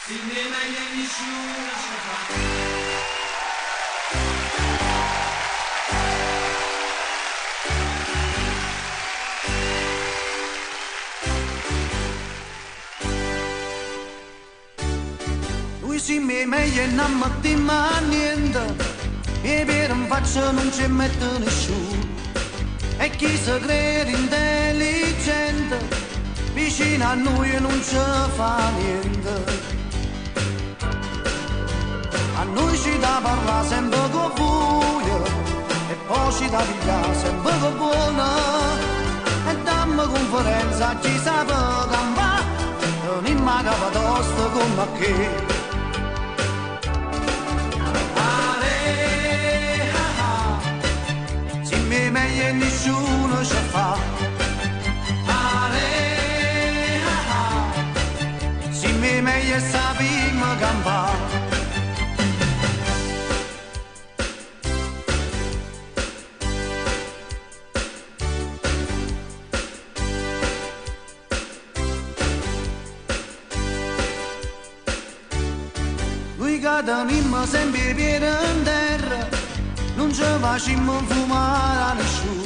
Si ne meglio nessuno ci fa. Lui si mi meglio e non mi dimma niente, e per in faccia non ci mette nessuno. E chi si crede intelligente, vicino a noi non ci fa niente. A noi ci da parla sempre con buio, e poi ci da pigliare sempre con buona. E dammi conferenza a chi sa per campare, non in capa tosta come che. Meglio nessuno ci fa. Si mi meglio sappiamo campare. Lui cadanimmo sempre piede in terra, non ci facciamo fumare a nessuno.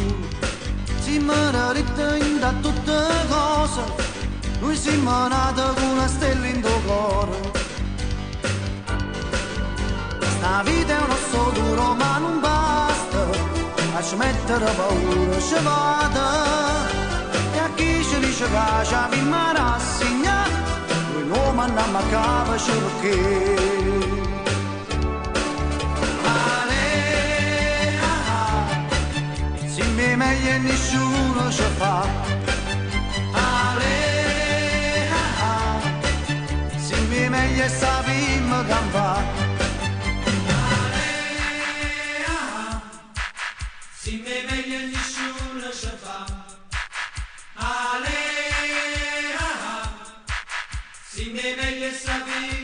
Siamo ritti da tutte cose, noi siamo nati con una stella in tuo cuore. Sta vita è un osso duro ma non basta, a smettere paura ci vada. E a chi ci dice che ci abbiamo rassegnato, noi non andiamo a capo perché. Meglio nessuno ci fa. Si mi meglio sappiamo campare. Si mi meglio nessuno ci fa. Si mi meglio sappiamo